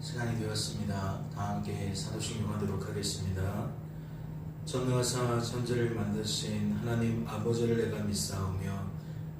시간이 되었습니다. 다 함께 사도신경 하도록 하겠습니다. 전능하사 천지를 만드신 하나님 아버지를 내가 믿사오며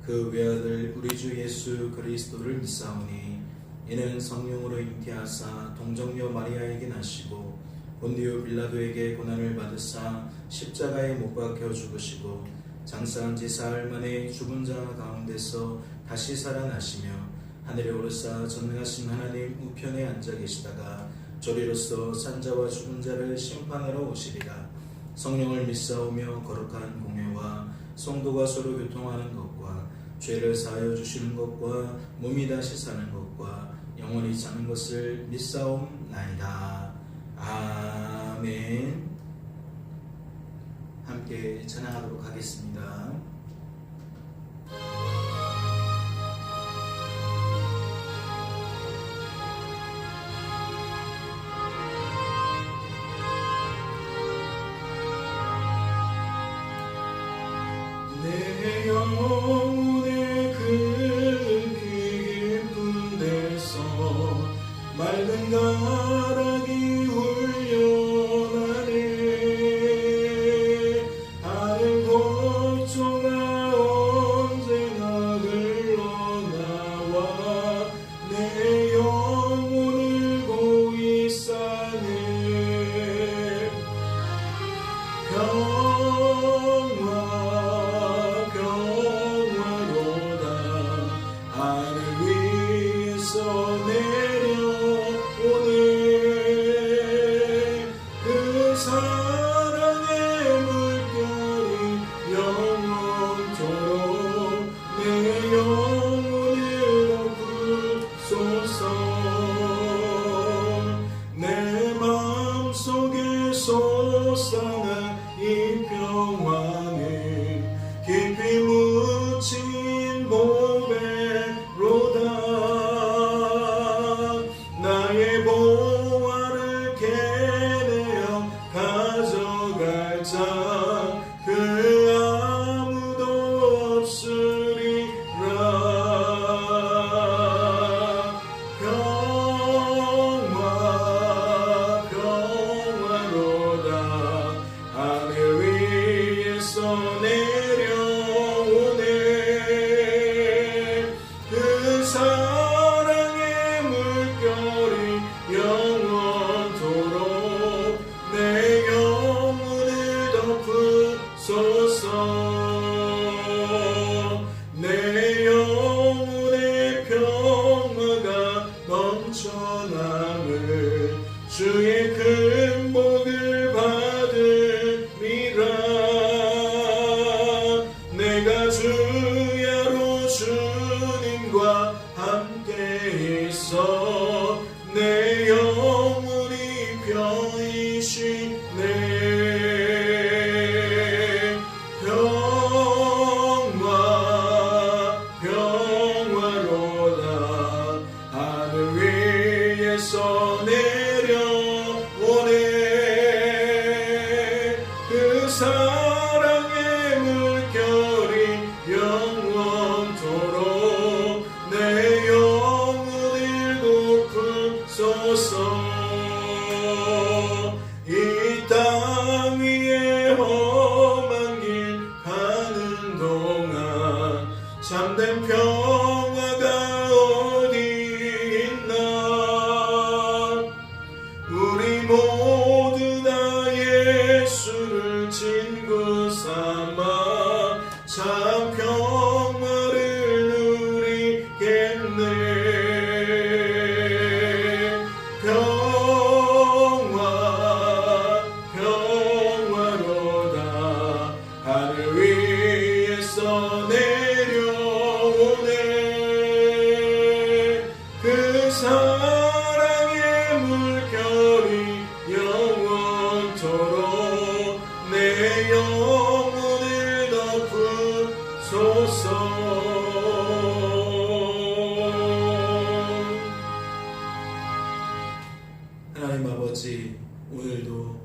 그 외아들 우리 주 예수 그리스도를 믿사오니 이는 성령으로 잉태하사 동정녀 마리아에게 나시고 본디오 빌라도에게 고난을 받으사 십자가에 못 박혀 죽으시고 장사한 지 사흘 만에 죽은 자 가운데서 다시 살아나시며 하늘에 오르사 전능하신 하나님 우편에 앉아 계시다가 저리로서 산자와 죽은 자를 심판하러 오시리라. 성령을 믿사오며 거룩한 공회와 성도가 서로 교통하는 것과 죄를 사하여 주시는 것과 몸이 다시 사는 것과 영원히 사는 것을 믿사옵나이다. 아멘. 함께 찬양하도록 하겠습니다. 내 영혼의 그 깊은 데서 맑은 가락이 훈련하네. 하늘 곡조가 언제나 흘러나와 내 영혼을 고이 싸네. 솟아나 이 평화는 깊이 묻힌 보배로다. 나의 보화를 캐내어 가져갈 자 그 아무도 없으리라. 내려오네. 그 사랑의 물결이 영원토록 내 영혼을 덮으소서. 내 영혼의 평화가 넘쳐남을 주의 큰 복을 받으리라. 내가 주야로 주님과 함께 있어 내 영혼이 편히쉬네. 평화로다. 하늘 위에서 내려오네. 그 사랑의 물결이 영원토록 내 영혼을 덮으소서. 이 땅 위에 험한 길 가는 동안 참된 평화가 어디 있나. 우리 모두 다 예수를 친구 삼아 참 평화를 누리겠네. 평화로다. 하늘 위에서 내려오네. 그 사랑의 물결이 영원토록 내 영혼을 덮으소서. 하나님 아버지, 오늘도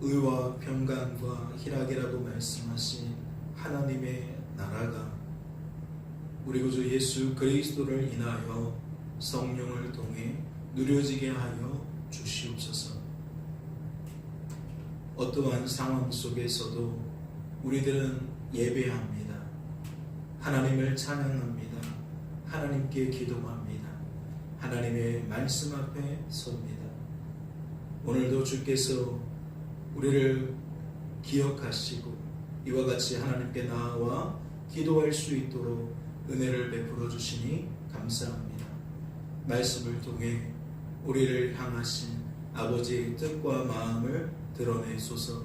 의와 평강과 희락이라고 말씀하신 하나님의 나라가 우리 구주 예수 그리스도를 인하여 성령을 통해 누려지게 하여 주시옵소서. 어떠한 상황 속에서도 우리들은 예배합니다. 하나님을 찬양합니다. 하나님께 기도합니다. 하나님의 말씀 앞에 섭니다. 오늘도 주께서 우리를 기억하시고 이와 같이 하나님께 나아와 기도할 수 있도록 은혜를 베풀어 주시니 감사합니다. 말씀을 통해 우리를 향하신 아버지의 뜻과 마음을 드러내소서.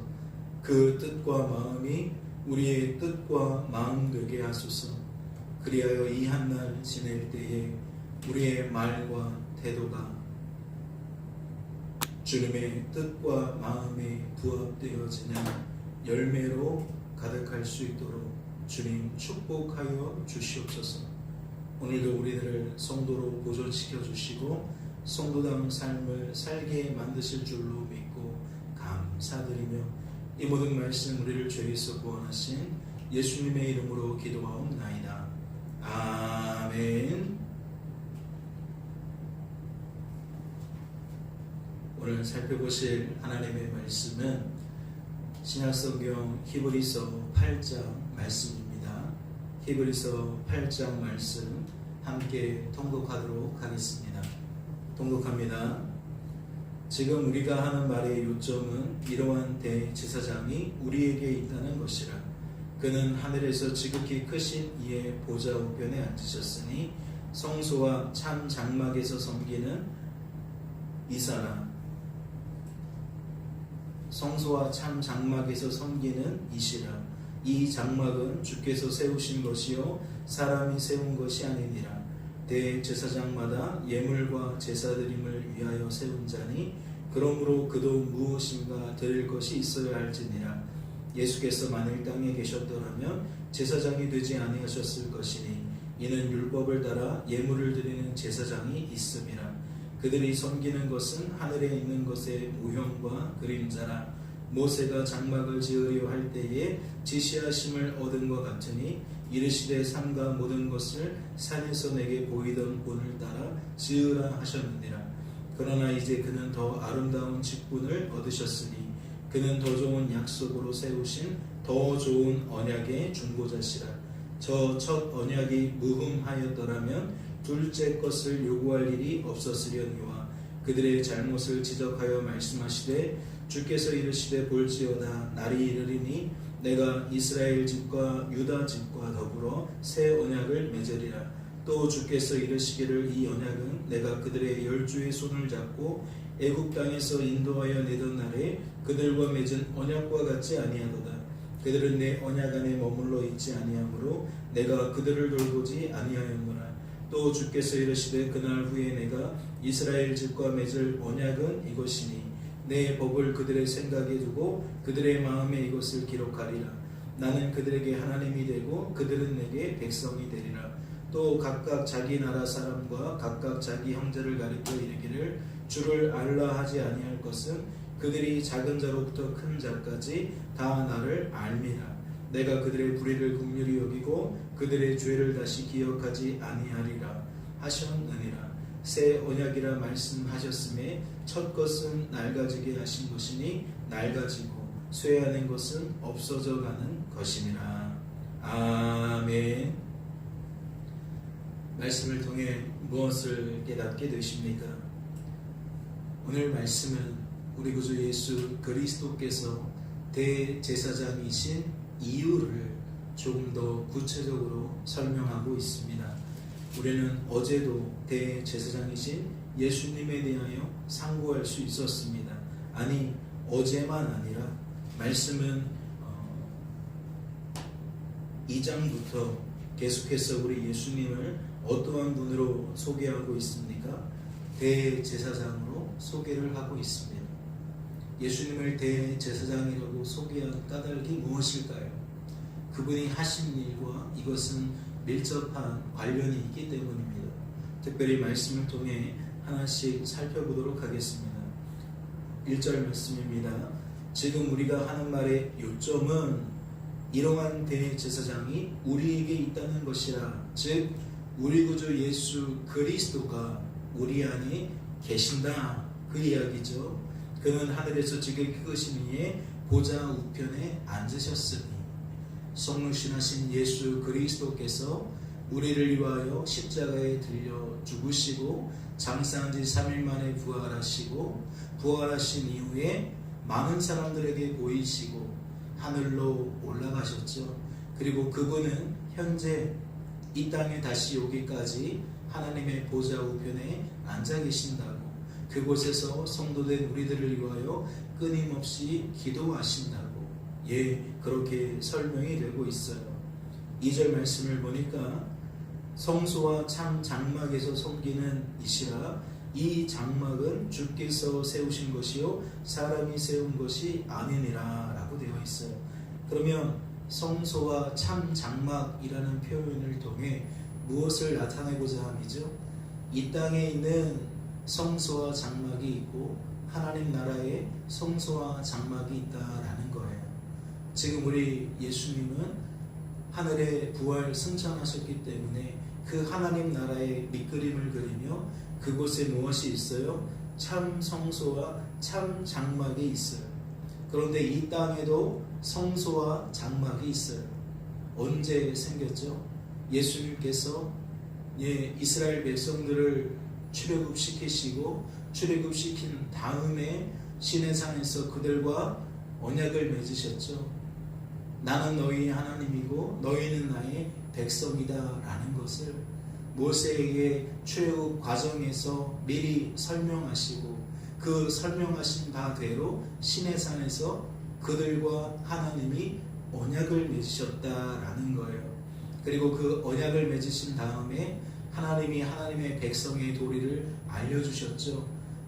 그 뜻과 마음이 우리의 뜻과 마음 되게 하소서. 그리하여 이 한날 지낼 때에 우리의 말과 태도가 주님의 뜻과 마음에 부합되어지는 열매로 가득할 수 있도록 주님 축복하여 주시옵소서. 오늘도 우리들을 성도로 보존시켜 주시고 성도다운 삶을 살게 만드실 줄로 믿고 감사드리며 이 모든 말씀 우리를 죄에서 구원하신 예수님의 이름으로 기도하옵나이다. 아멘. 오늘 살펴보실 하나님의 말씀은 신약성경 히브리서 8장 말씀입니다. 히브리서 8장 말씀 함께 통독하도록 하겠습니다. 통독합니다. 지금 우리가 하는 말의 요점은 이러한 대제사장이 우리에게 있다는 것이라. 그는 하늘에서 지극히 크신 이의 보좌 우편에 앉으셨으니 성소와 참 장막에서 섬기는 이사라. 성소와 참 장막에서 섬기는 이시라. 이 장막은 주께서 세우신 것이요 사람이 세운 것이 아니니라. 대제사장마다 예물과 제사드림을 위하여 세운 자니 그러므로 그도 무엇인가 드릴 것이 있어야 할지니라. 예수께서 만일 땅에 계셨더라면 제사장이 되지 아니하셨을 것이니 이는 율법을 따라 예물을 드리는 제사장이 있음이라. 그들이 섬기는 것은 하늘에 있는 것의 모형과 그림자라. 모세가 장막을 지으려 할 때에 지시하심을 얻은 것 같으니 이르시되 산과 모든 것을 산에서 내게 보이던 본을 따라 지으라 하셨느니라. 그러나 이제 그는 더 아름다운 직분을 얻으셨으니 그는 더 좋은 약속으로 세우신 더 좋은 언약의 중보자시라. 저 첫 언약이 무흠하였더라면 둘째 것을 요구할 일이 없었으려니와 그들의 잘못을 지적하여 말씀하시되 주께서 이르시되 볼지어다 날이 이르리니 내가 이스라엘 집과 유다 집과 더불어 새 언약을 맺으리라. 또 주께서 이르시기를 이 언약은 내가 그들의 열주의 손을 잡고 애굽 땅에서 인도하여 내던 날에 그들과 맺은 언약과 같지 아니하도다. 그들은 내 언약 안에 머물러 있지 아니하므로 내가 그들을 돌보지 아니하였노라. 또 주께서 이르시되 그날 후에 내가 이스라엘 집과 맺을 언약은 이것이니 내 법을 그들의 생각에 두고 그들의 마음에 이것을 기록하리라. 나는 그들에게 하나님이 되고 그들은 내게 백성이 되리라. 또 각각 자기 나라 사람과 각각 자기 형제를 가리켜 이르기를 주를 알라 하지 아니할 것은 그들이 작은 자로부터 큰 자까지 다 나를 알미라. 내가 그들의 불의를 긍휼히 여기고 그들의 죄를 다시 기억하지 아니하리라 하셨느니라. 새 언약이라 말씀하셨음에 첫 것은 낡아지게 하신 것이니 낡아지고 쇠하는 것은 없어져 가는 것이니라. 아멘. 말씀을 통해 무엇을 깨닫게 되십니까? 오늘 말씀은 우리 구주 예수 그리스도께서 대제사장이신 이유를 조금 더 구체적으로 설명하고 있습니다. 우리는 어제도 대제사장이신 예수님에 대하여 상고할 수 있었습니다. 아니 어제만 아니라 말씀은 2장부터 계속해서 우리 예수님을 어떠한 분으로 소개하고 있습니까? 대제사장으로 소개를 하고 있습니다. 예수님을 대제사장이라고 소개한 까닭이 무엇일까요? 그분이 하신 일과 이것은 밀접한 관련이 있기 때문입니다. 특별히 말씀을 통해 하나씩 살펴보도록 하겠습니다. 1절 말씀입니다. 지금 우리가 하는 말의 요점은 이러한 대제사장이 우리에게 있다는 것이라. 즉 우리 구주 예수 그리스도가 우리 안에 계신다, 그 이야기죠. 그는 하늘에서 지극히 크신 이의 보좌 우편에 앉으셨으니 성육신하신 예수 그리스도께서 우리를 위하여 십자가에 들려 죽으시고 장사한 지 3일 만에 부활하시고 부활하신 이후에 많은 사람들에게 보이시고 하늘로 올라가셨죠. 그리고 그분은 현재 이 땅에 다시 오기까지 하나님의 보좌 우편에 앉아 계신다고, 그곳에서 성도된 우리들을 위하여 끊임없이 기도하신다고, 그렇게 설명이 되고 있어요. 2절 말씀을 보니까 성소와 참 장막에서 섬기는 이시라, 이 장막은 주께서 세우신 것이요 사람이 세운 것이 아니니라 라고 되어 있어요. 그러면 성소와 참 장막이라는 표현을 통해 무엇을 나타내고자 함이죠? 이 땅에 있는 성소와 장막이 있고 하나님 나라에 성소와 장막이 있다라는 거예요. 지금 우리 예수님은 하늘에 부활 승천하셨기 때문에 그 하나님 나라의 밑그림을 그리며 그곳에 무엇이 있어요? 참 성소와 참 장막이 있어요. 그런데 이 땅에도 성소와 장막이 있어요. 언제 생겼죠? 예수님께서 이스라엘 백성들을 출애굽시키시고 출애굽시킨 다음에 시내산에서 그들과 언약을 맺으셨죠. 나는 너희의 하나님이고 너희는 나의 백성이다 라는 것을 모세에게 출애굽 과정에서 미리 설명하시고 그 설명하신 바대로 시내산에서 그들과 하나님이 언약을 맺으셨다라는 거예요. 그리고 그 언약을 맺으신 다음에 하나님이 하나님의 백성의 도리를 알려주셨죠.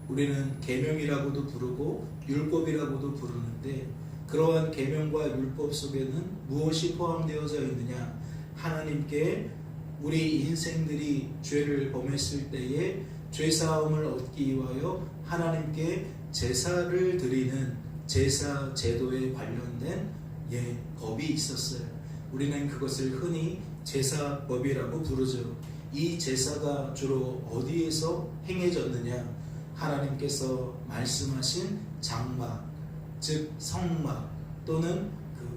우리는 계명이라고도 부르고 율법이라고도 부르는데 그러한 계명과 율법 속에는 무엇이 포함되어져 있느냐? 하나님께 우리 인생들이 죄를 범했을 때에 죄사함을 얻기 위하여 하나님께 제사를 드리는 제사 제도에 관련된 법이 있었어요. 우리는 그것을 흔히 제사법이라고 부르죠. 이 제사가 주로 어디에서 행해졌느냐? 하나님께서 말씀하신 장막, 즉 성막 또는 그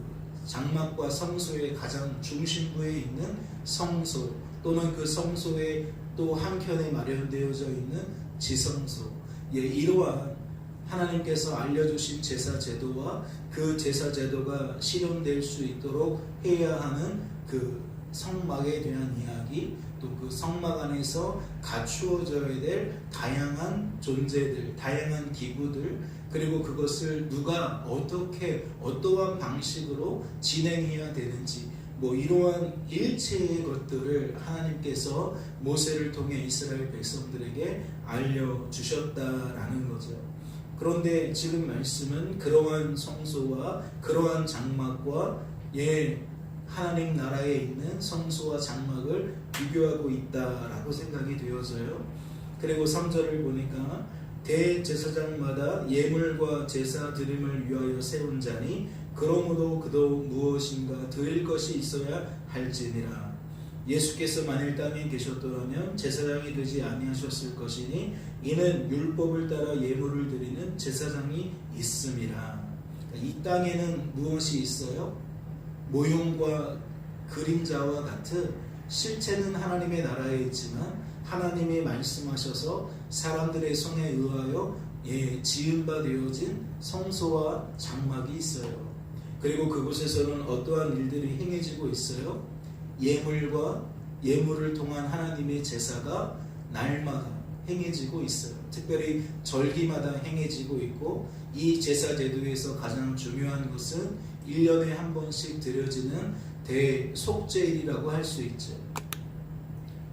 장막과 성소의 가장 중심부에 있는 성소 또는 그 성소의 또 한켠에 마련되어져 있는 지성소, 이러한 하나님께서 알려주신 제사 제도와 그 제사 제도가 실현될 수 있도록 해야 하는 그 성막에 대한 이야기, 또 그 성막 안에서 갖추어져야 될 다양한 존재들, 다양한 기구들, 그리고 그것을 누가 어떻게 어떠한 방식으로 진행해야 되는지 이러한 일체의 것들을 하나님께서 모세를 통해 이스라엘 백성들에게 알려주셨다라는 거죠. 그런데 지금 말씀은 그러한 성소와 그러한 장막과 하나님 나라에 있는 성소와 장막을 비교하고 있다라고 생각이 되어져요. 그리고 3절을 보니까 대제사장마다 예물과 제사 드림을 위하여 세운 자니 그러므로 그도 무엇인가 드릴 것이 있어야 할지니라. 예수께서 만일 땅에 계셨더라면 제사장이 되지 아니하셨을 것이니 이는 율법을 따라 예물을 드리는 제사장이 있음이라. 이 땅에는 무엇이 있어요? 모형과 그림자와 같은 실체는 하나님의 나라에 있지만 하나님이 말씀하셔서 사람들의 손에 의하여 지은 바 되어진 성소와 장막이 있어요. 그리고 그곳에서는 어떠한 일들이 행해지고 있어요? 예물과 예물을 통한 하나님의 제사가 날마다 행해지고 있어요. 특별히 절기마다 행해지고 있고 이 제사 제도에서 가장 중요한 것은 1년에 한 번씩 드려지는 대속죄일이라고 할 수 있죠.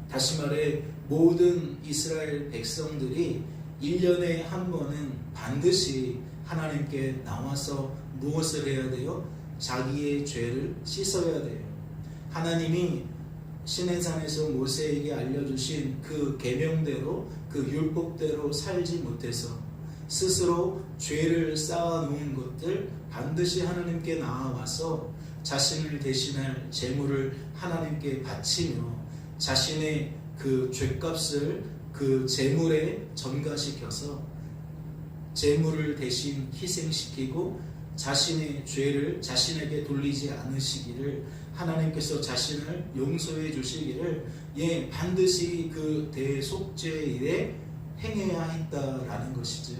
다시 말해 모든 이스라엘 백성들이 1년에 한 번은 반드시 하나님께 나와서 무엇을 해야 돼요? 자기의 죄를 씻어야 돼요. 하나님이 시내산에서 모세에게 알려주신 그 계명대로 그 율법대로 살지 못해서 스스로 죄를 쌓아놓은 것들 반드시 하나님께 나아와서 자신을 대신할 제물을 하나님께 바치며 자신의 그 죄값을 그 제물에 전가시켜서 제물을 대신 희생시키고 자신의 죄를 자신에게 돌리지 않으시기를, 하나님께서 자신을 용서해 주시기를 반드시 그 대속죄일에 행해야 했다라는 것이죠.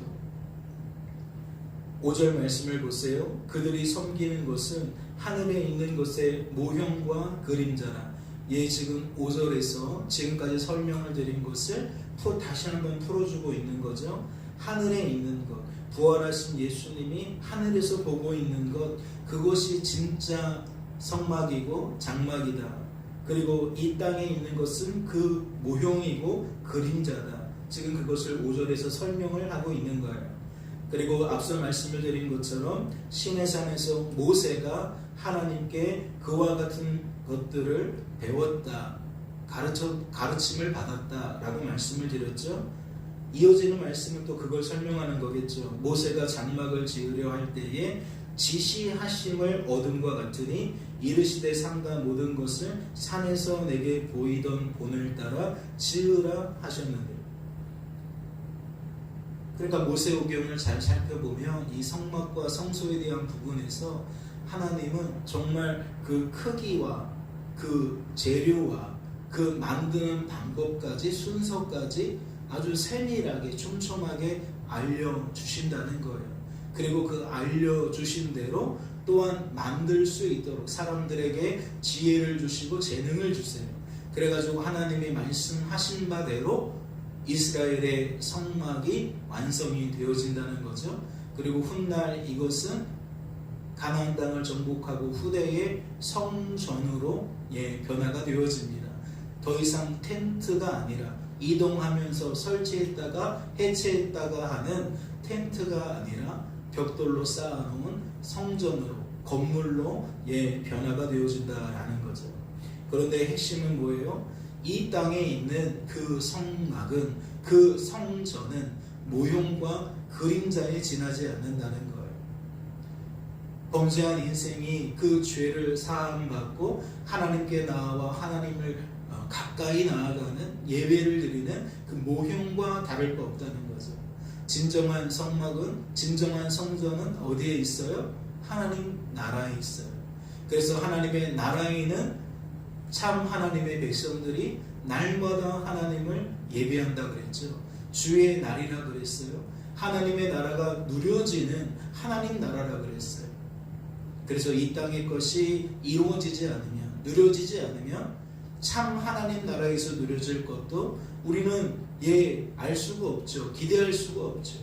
5절 말씀을 보세요. 그들이 섬기는 것은 하늘에 있는 것의 모형과 그림자라. 지금 5절에서 지금까지 설명을 드린 것을 다시 한번 풀어주고 있는 거죠. 하늘에 있는 것, 부활하신 예수님이 하늘에서 보고 있는 것, 그것이 진짜 성막이고 장막이다. 그리고 이 땅에 있는 것은 그 모형이고 그림자다. 지금 그것을 5절에서 설명을 하고 있는 거예요. 그리고 앞서 말씀을 드린 것처럼 시내산에서 모세가 하나님께 그와 같은 것들을 배웠다, 가르침을 받았다라고 말씀을 드렸죠. 이어지는 말씀은 또 그걸 설명하는 거겠죠. 모세가 장막을 지으려 할 때에 지시하심을 얻음과 같으니 이르시되 삼가 모든 것을 산에서 내게 보이던 본을 따라 지으라 하셨는데, 그러니까 모세오경을 잘 살펴보면 이 성막과 성소에 대한 부분에서 하나님은 정말 그 크기와 그 재료와 그 만드는 방법까지 순서까지 아주 세밀하게 촘촘하게 알려주신다는 거예요. 그리고 그 알려주신 대로 또한 만들 수 있도록 사람들에게 지혜를 주시고 재능을 주세요. 그래가지고 하나님이 말씀하신 바대로 이스라엘의 성막이 완성이 되어진다는 거죠. 그리고 훗날 이것은 가나안 땅을 정복하고 후대의 성전으로 변화가 되어집니다. 더 이상 텐트가 아니라 이동하면서 설치했다가 해체했다가 하는 텐트가 아니라 벽돌로 쌓아놓은 성전으로, 건물로 변화가 되어진다라는 거죠. 그런데 핵심은 뭐예요? 이 땅에 있는 그 성막은, 그 성전은 모형과 그림자에 지나지 않는다는 거예요. 범죄한 인생이 그 죄를 사함받고 하나님께 나아와 하나님을 가까이 나아가는 예배를 드리는 그 모형과 다를 바 없다는 거죠. 진정한 성막은, 진정한 성전은 어디에 있어요? 하나님 나라에 있어요. 그래서 하나님의 나라에 있는 참 하나님의 백성들이 날마다 하나님을 예배한다 그랬죠. 주의 날이라 그랬어요. 하나님의 나라가 누려지는 하나님 나라라 그랬어요. 그래서 이 땅의 것이 이루어지지 않으면, 누려지지 않으면 참 하나님 나라에서 누려질 것도 우리는 알 수가 없죠. 기대할 수가 없죠.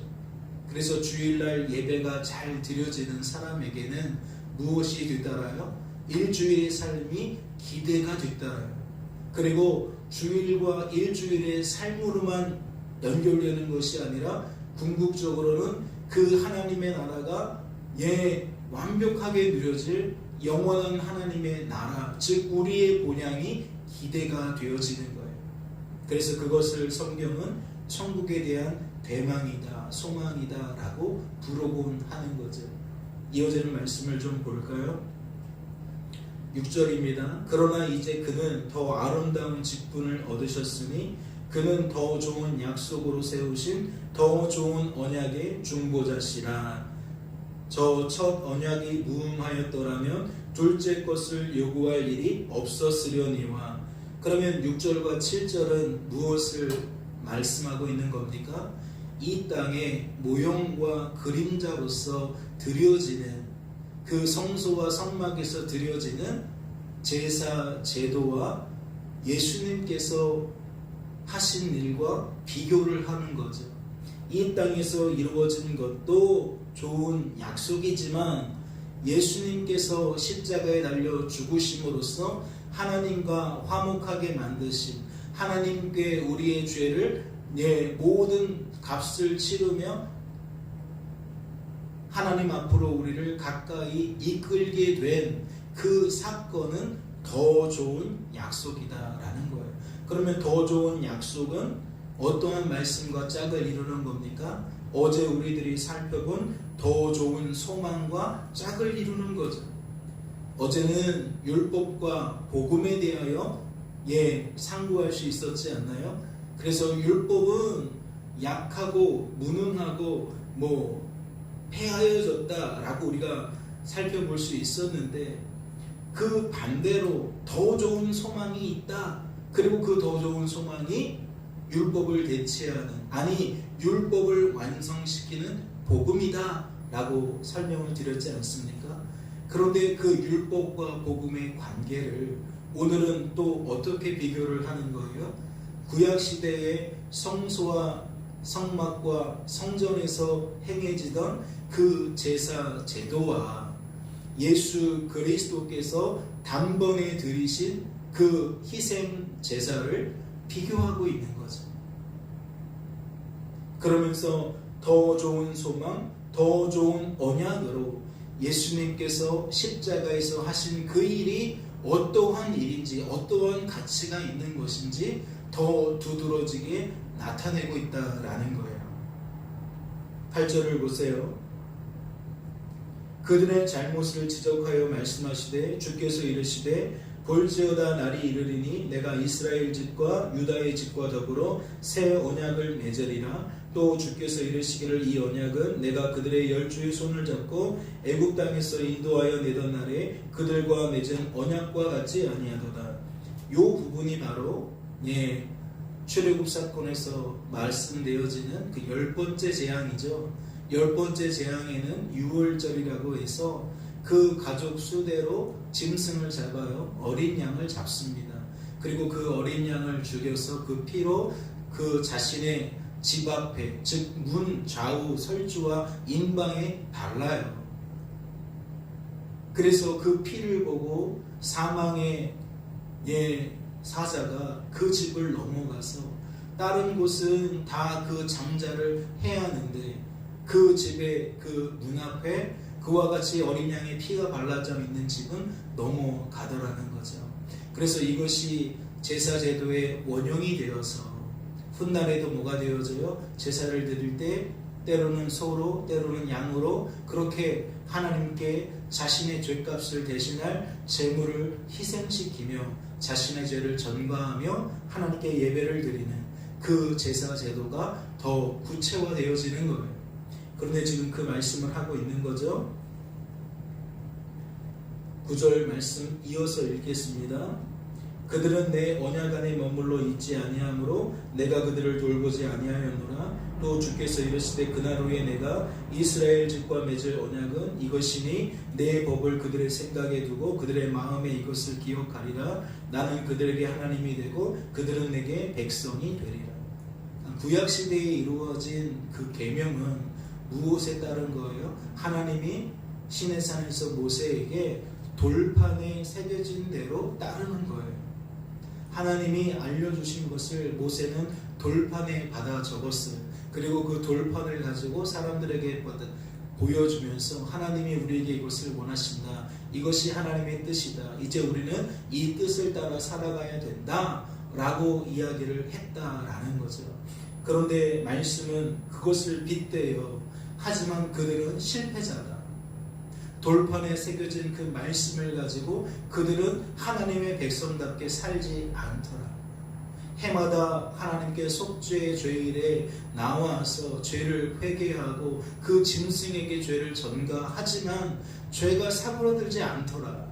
그래서 주일날 예배가 잘 드려지는 사람에게는 무엇이 뒤따라요? 일주일의 삶이 기대가 뒤따라요. 그리고 주일과 일주일의 삶으로만 연결되는 것이 아니라 궁극적으로는 그 하나님의 나라가 완벽하게 누려질 영원한 하나님의 나라, 즉 우리의 본향이 기대가 되어지는 거예요. 그래서 그것을 성경은 천국에 대한 대망이다, 소망이다 라고 부르곤 하는 거죠. 이어지는 말씀을 좀 볼까요? 6절입니다. 그러나 이제 그는 더 아름다운 직분을 얻으셨으니 그는 더 좋은 약속으로 세우신 더 좋은 언약의 중보자시라. 저 첫 언약이 무음하였더라면 둘째 것을 요구할 일이 없었으려니와. 그러면 6절과 7절은 무엇을 말씀하고 있는 겁니까? 이 땅에 모형과 그림자로서 드려지는 그 성소와 성막에서 드려지는 제사 제도와 예수님께서 하신 일과 비교를 하는 거죠. 이 땅에서 이루어진 것도 좋은 약속이지만 예수님께서 십자가에 달려 죽으심으로써 하나님과 화목하게 만드신, 하나님께 우리의 죄를 모든 값을 치르며 하나님 앞으로 우리를 가까이 이끌게 된 그 사건은 더 좋은 약속이다라는 거예요. 그러면 더 좋은 약속은 어떠한 말씀과 짝을 이루는 겁니까? 어제 우리들이 살펴본 더 좋은 소망과 짝을 이루는 거죠. 어제는 율법과 복음에 대하여 상고할 수 있었지 않나요? 그래서 율법은 약하고 무능하고 폐하여졌다라고 우리가 살펴볼 수 있었는데, 그 반대로 더 좋은 소망이 있다. 그리고 그 더 좋은 소망이 율법을 대체하는, 아니 율법을 완성시키는 복음이다 라고 설명을 드렸지 않습니까? 그런데 그 율법과 복음의 관계를 오늘은 또 어떻게 비교를 하는 거예요? 구약시대의 성소와 성막과 성전에서 행해지던 그 제사 제도와 예수 그리스도께서 단번에 드리신 그 희생 제사를 비교하고 있는 거죠. 그러면서 더 좋은 소망, 더 좋은 언약으로 예수님께서 십자가에서 하신 그 일이 어떠한 일인지, 어떠한 가치가 있는 것인지 더 두드러지게 나타내고 있다라는 거예요. 8절을 보세요. 그들의 잘못을 지적하여 말씀하시되 주께서 이르시되 볼지어다 날이 이르리니 내가 이스라엘 집과 유다의 집과 더불어 새 언약을 맺으리라. 또 주께서 이르시기를 이 언약은 내가 그들의 열주의 손을 잡고 애굽 땅에서 인도하여 내던 날에 그들과 맺은 언약과 같지 아니하도다. 이 부분이 바로 출애굽 사건에서 말씀되어지는 그 10번째 재앙이죠. 10번째 재앙에는 유월절이라고 해서 그 가족 수대로 짐승을 잡아요. 어린 양을 잡습니다. 그리고 그 어린 양을 죽여서 그 피로 그 자신의 집 앞에, 즉 문 좌우 설주와 인방에 발라요. 그래서 그 피를 보고 사망의 사자가 그 집을 넘어가서 다른 곳은 다 그 장자를 해야 하는데 그 집의 그 문 앞에 그와 같이 어린 양의 피가 발라져 있는 집은 넘어가더라는 거죠. 그래서 이것이 제사 제도의 원형이 되어서 훗날에도 뭐가 되어져요? 제사를 드릴 때 때로는 소로, 때로는 양으로 그렇게 하나님께 자신의 죄값을 대신할 제물을 희생시키며 자신의 죄를 전가하며 하나님께 예배를 드리는 그 제사 제도가 더 구체화되어지는 거예요. 그런데 지금 그 말씀을 하고 있는 거죠. 9절 말씀 이어서 읽겠습니다. 그들은 내 언약 안에 머물러 있지 아니하므로 내가 그들을 돌보지 아니하였노라. 또 주께서 이르시되 그날 후에 내가 이스라엘 집과 맺을 언약은 이것이니 내 법을 그들의 생각에 두고 그들의 마음에 이것을 기억하리라. 나는 그들에게 하나님이 되고 그들은 내게 백성이 되리라. 구약시대에 이루어진 그 계명은 무엇에 따른 거예요? 하나님이 시내산에서 모세에게 돌판에 새겨진 대로 따르는 거예요. 하나님이 알려주신 것을 모세는 돌판에 받아 적었어요. 그리고 그 돌판을 가지고 사람들에게 보여주면서 하나님이 우리에게 이것을 원하신다. 이것이 하나님의 뜻이다. 이제 우리는 이 뜻을 따라 살아가야 된다. 라고 이야기를 했다라는 거죠. 그런데 말씀은 그것을 빗대요. 하지만 그들은 실패자다. 돌판에 새겨진 그 말씀을 가지고 그들은 하나님의 백성답게 살지 않더라. 해마다 하나님께 속죄의 죄일에 나와서 죄를 회개하고 그 짐승에게 죄를 전가하지만 죄가 사그러들지 않더라.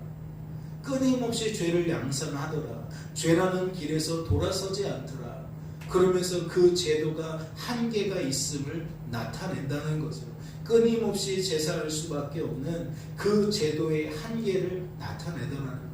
끊임없이 죄를 양산하더라. 죄라는 길에서 돌아서지 않더라. 그러면서 그 제도가 한계가 있음을 나타낸다는 거죠. 끊임없이 제사할 수밖에 없는 그 제도의 한계를 나타내더라는 거예요.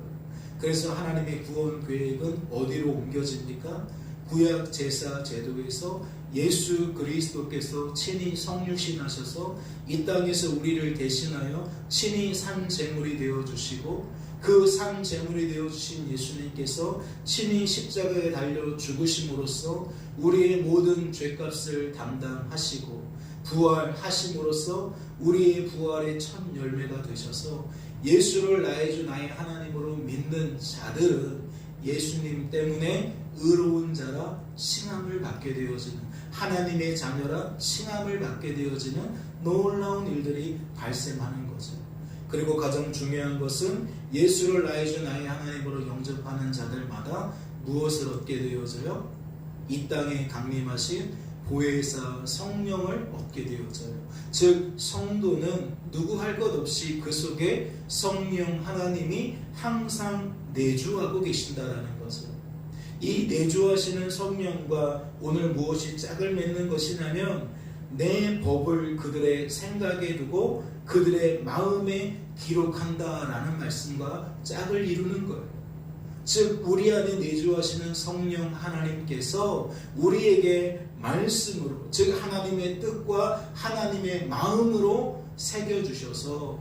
그래서 하나님의 구원 계획은 어디로 옮겨집니까? 구약 제사 제도에서 예수 그리스도께서 친히 성육신하셔서 이 땅에서 우리를 대신하여 친히 산 제물이 되어주시고 그 산 제물이 되어주신 예수님께서 친히 십자가에 달려 죽으심으로써 우리의 모든 죄값을 담당하시고 부활하심으로써 우리의 부활의 첫 열매가 되셔서 예수를 나의 주 나의 하나님으로 믿는 자들은 예수님 때문에 의로운 자라 칭함을 받게 되어지는, 하나님의 자녀라 칭함을 받게 되어지는 놀라운 일들이 발생하는 거죠. 그리고 가장 중요한 것은 예수를 나의 주 나의 하나님으로 영접하는 자들마다 무엇을 얻게 되어져요? 이 땅에 강림하신 보혜사 성령을 얻게 되어져요. 즉 성도는 누구 할 것 없이 그 속에 성령 하나님이 항상 내주하고 계신다라는 거죠. 이 내주하시는 성령과 오늘 무엇이 짝을 맺는 것이냐면 내 법을 그들의 생각에 두고 그들의 마음에 기록한다라는 말씀과 짝을 이루는 거예요. 즉 우리 안에 내주하시는 성령 하나님께서 우리에게 말씀으로, 즉 하나님의 뜻과 하나님의 마음으로 새겨주셔서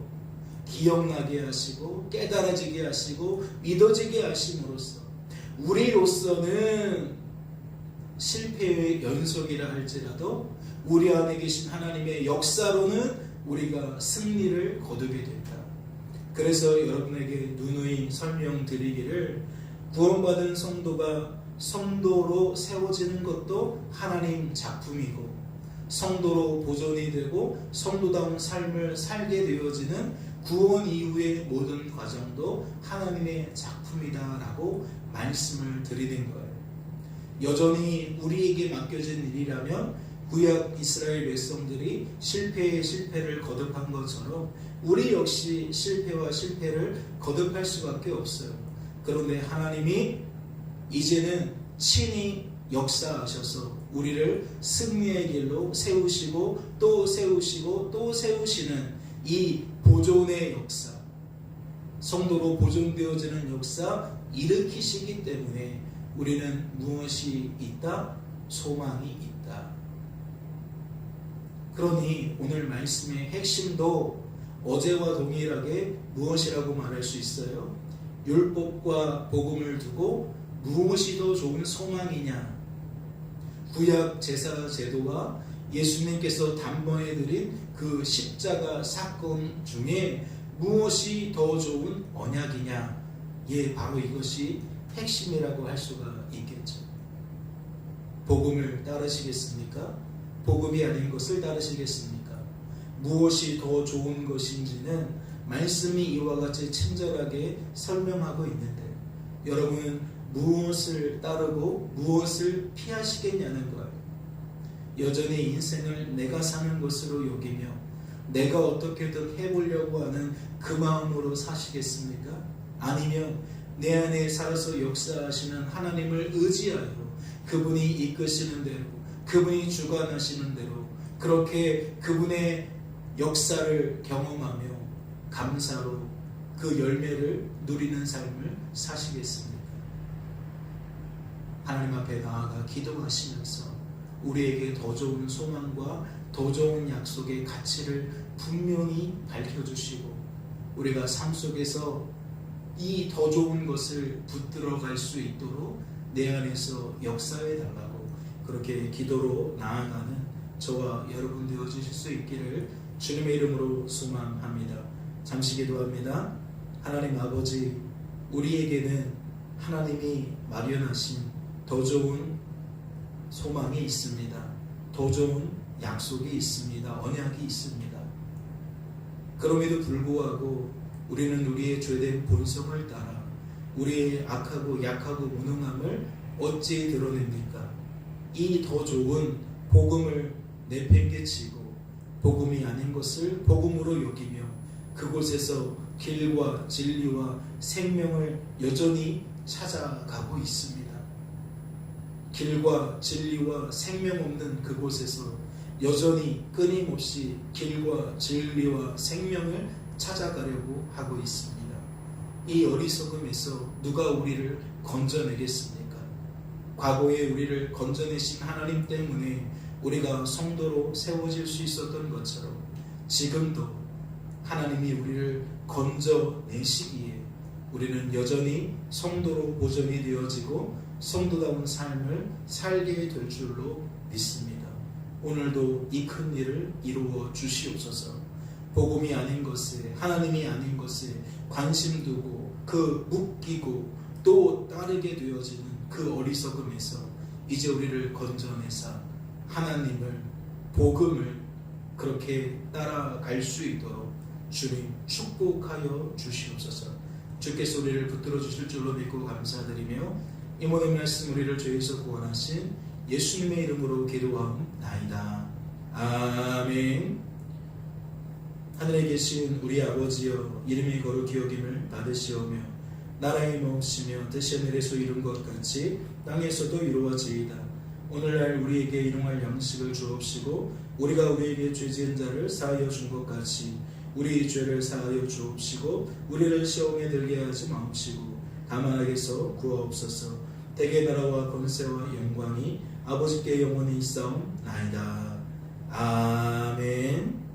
기억나게 하시고 깨달아지게 하시고 믿어지게 하심으로써 우리로서는 실패의 연속이라 할지라도 우리 안에 계신 하나님의 역사로는 우리가 승리를 거두게 된다. 그래서 여러분에게 누누이 설명드리기를, 구원받은 성도가 성도로 세워지는 것도 하나님 작품이고 성도로 보존이 되고 성도다운 삶을 살게 되어지는 구원 이후의 모든 과정도 하나님의 작품이다라고 말씀을 드리는 거예요. 여전히 우리에게 맡겨진 일이라면 구약 이스라엘 백성들이 실패에 실패를 거듭한 것처럼 우리 역시 실패와 실패를 거듭할 수밖에 없어요. 그런데 하나님이 이제는 친히 역사하셔서 우리를 승리의 길로 세우시고 또 세우시고 또 세우시는 이 보존의 역사, 성도로 보존되어지는 역사 일으키시기 때문에 우리는 무엇이 있다? 소망이 있다. 그러니 오늘 말씀의 핵심도 어제와 동일하게 무엇이라고 말할 수 있어요? 율법과 복음을 두고 무엇이 더 좋은 소망이냐? 구약 제사 제도와 예수님께서 단번에 드린 그 십자가 사건 중에 무엇이 더 좋은 언약이냐? 예, 바로 이것이 핵심이라고 할 수가 있겠죠. 복음을 따르시겠습니까? 복음이 아닌 것을 따르시겠습니까? 무엇이 더 좋은 것인지는 말씀이 이와 같이 친절하게 설명하고 있는데 여러분은 무엇을 따르고 무엇을 피하시겠냐는 거예요. 여전히 인생을 내가 사는 것으로 여기며 내가 어떻게든 해보려고 하는 그 마음으로 사시겠습니까? 아니면 내 안에 살아서 역사하시는 하나님을 의지하여 그분이 이끄시는 대로, 그분이 주관하시는 대로 그렇게 그분의 역사를 경험하며 감사로 그 열매를 누리는 삶을 사시겠습니까? 하나님 앞에 나아가 기도하시면서 우리에게 더 좋은 소망과 더 좋은 약속의 가치를 분명히 밝혀주시고 우리가 삶 속에서 이 더 좋은 것을 붙들어 갈 수 있도록 내 안에서 역사해 달라고 그렇게 기도로 나아가는 저와 여러분 되어주실 수 있기를 주님의 이름으로 소망합니다. 잠시 기도합니다. 하나님 아버지, 우리에게는 하나님이 마련하신 더 좋은 소망이 있습니다. 더 좋은 약속이 있습니다. 언약이 있습니다. 그럼에도 불구하고 우리는 우리의 죄된 본성을 따라 우리의 악하고 약하고 무능함을 어찌 드러냅니까? 이 더 좋은 복음을 내팽개치고 복음이 아닌 것을 복음으로 여기며 그곳에서 길과 진리와 생명을 여전히 찾아가고 있습니다. 길과 진리와 생명 없는 그곳에서 여전히 끊임없이 길과 진리와 생명을 찾아가려고 하고 있습니다. 이 어리석음에서 누가 우리를 건져내겠습니까? 과거에 우리를 건져내신 하나님 때문에 우리가 성도로 세워질 수 있었던 것처럼 지금도 하나님이 우리를 건져내시기에 우리는 여전히 성도로 보존이 되어지고 성도다운 삶을 살게 될 줄로 믿습니다. 오늘도 이 큰 일을 이루어 주시옵소서. 복음이 아닌 것에, 하나님이 아닌 것에 관심 두고 그 묶이고 또 따르게 되어지는 그 어리석음에서 이제 우리를 건져내사 하나님을, 복음을 그렇게 따라갈 수 있도록 주님 축복하여 주시옵소서. 주께서 우리를 붙들어 주실 줄로 믿고 감사드리며 이 모든 말씀 우리를 죄에서 구원하신 예수님의 이름으로 기도하옵나이다. 아멘. 하늘에 계신 우리 아버지여, 이름이 거룩히 여김을 받으시오며 나라의 마옵시며 뜻이 하늘에서 이룬 것 같이 땅에서도 이루어지이다. 오늘날 우리에게 일용할 양식을 주옵시고 우리가 우리에게 죄 지은 자를 사하여 준 것 같이 우리 죄를 사하여 주옵시고 우리를 시험에 들게 하지 마옵시고 다만 악에서 구하옵소서. 대개 나라와 권세와 영광이 아버지께 영원히 있사옵나이다. 아멘.